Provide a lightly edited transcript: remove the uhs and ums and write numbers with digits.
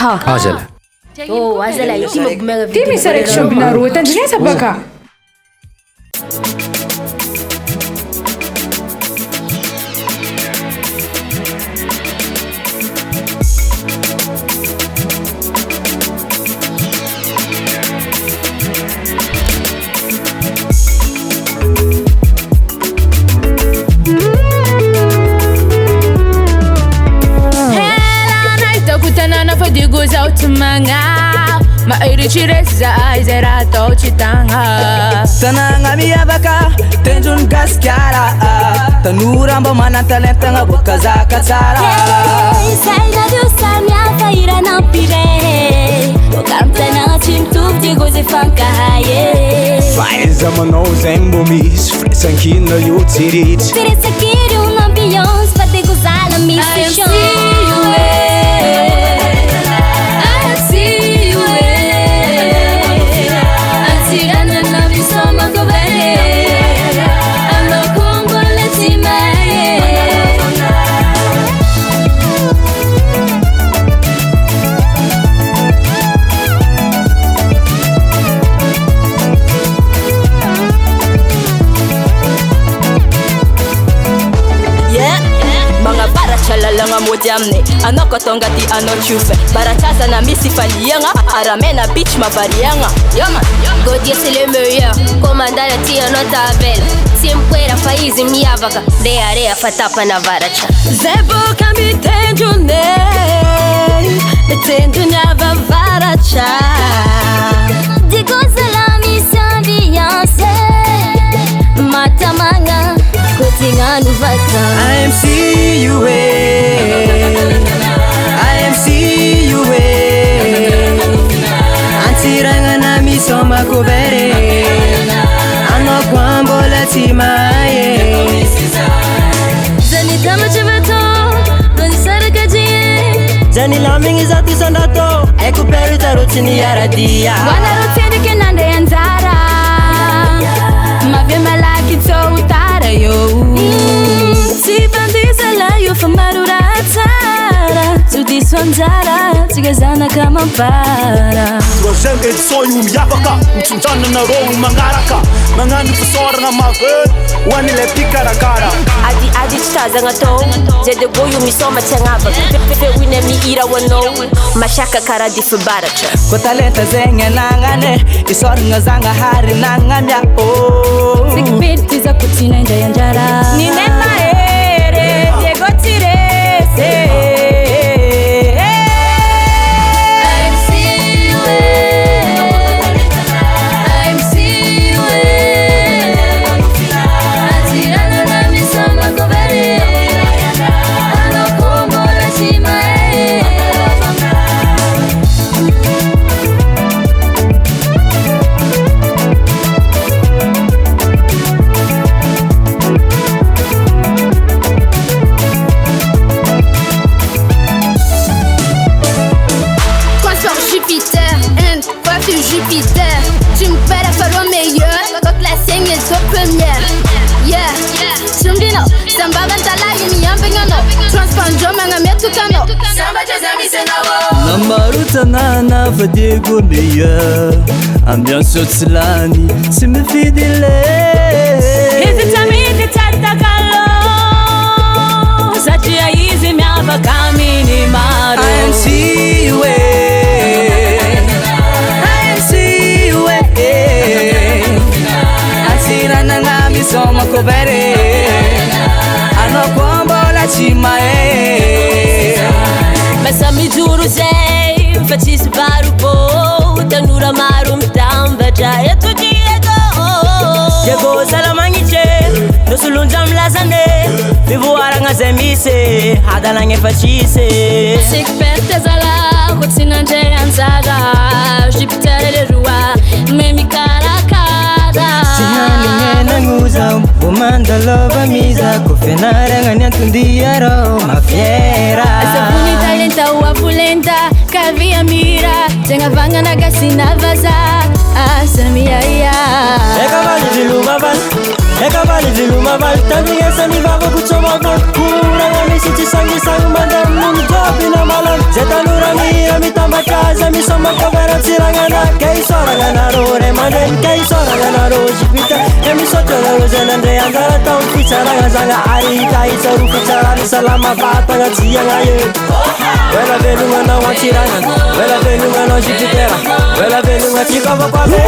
Azala. Azala ity magomagna Ty misy araiky shambinaroa tandrinesa baka. Mairichireza aizera tochitanga Tananga miabaka tenjun gaskara Tanura mba manantalenta nga bukazaka tsara Saina dusanya kaira na pire Okamtana chimtuk digoze fankahaye Faiza manao zembo mis Fresankina yu tsirit Firesakiri un ambiance pategozala misy Chalalanga mojamne anoko tongati anochufe barachaza na misi falianga aramena bitch mavarianga yama Godier c'est le meilleur Commanda la tia nota belle Simkwera faizi miavaka Rea fatapa na varacha Zebo kami tenjune Tenjunyava varacha Digoze la misi ambiance Matamanga Kotinga nuvaka IMCUA Antiranga na misoma kubere Ano kwambola timaye Zani kama chivato Roni saraka jie Zani lamingi zati sandato Eku peru tarutini yaradia Wana rotini kenande yanzara Mavye malaki to utara yo Sipandiza la yo famarura tsara Sudiswanzara Tigazana kama para Troisième édition yu miavaka Mtsunjana na rohu mangaraka Mangani fusora na mave Wani le pikarakara Adi chitaza to Zede goyu misoma changava Pepe wine mi ira wano Mashaka kara difubaracha Kwa talenta zenye nangane Isori ngazanga hari nangamya Sikipiti za kutina nja yanjara Ninema ere Diego Tirese Jupiter, tu me fais la faire au meilleur quand la sienne est au première. Yeah, Chumbino, Samba Vantala, Yini Yambingano, Transpanjo Mangametukano, Samba Jazami Senawo. Namaruta nana fadigo meilleur Ambiance Otslani, c'est me fidèle. Hesitamini tatakalo, Sachi Aizi Miava Kamini Maro. IMCUA Antirana nga misoma kubere Ano kwambola chimae Basa mijuru zay Fatisi baru po Tanura maru mtamba Jaya tu Diego Diego salamangiche Nusulunjam lazane Vivuara nga zemise Hadalange fatise Sikperte zala Kutsina nje anzaga Jupiter ele rua Memi karakara Sihani ngena nguza Bumanda loba miza Kufenara nga nyantundiaro Mafiera Sabuni talenta uapulenta Kavia mira Jenga vanga nagasina vaza Asamia ya Eka vali viluma val Tami esa mi vavo kuchoma val Kura nga misi chisangi sang Manda munu topi na malam Zeta nura mira mitamba casa misoma kavaratsirangana kay soranganaro ray aman-dreny kay soranganaro zipita e misaotrareo zay nandray anjara tao fitsaragna zagnahary kahitsaro fitsarany salama vatagna jiagna e Vela velunganao antsiragna Vela velunganao zipitera Vela velunga tsikavakoave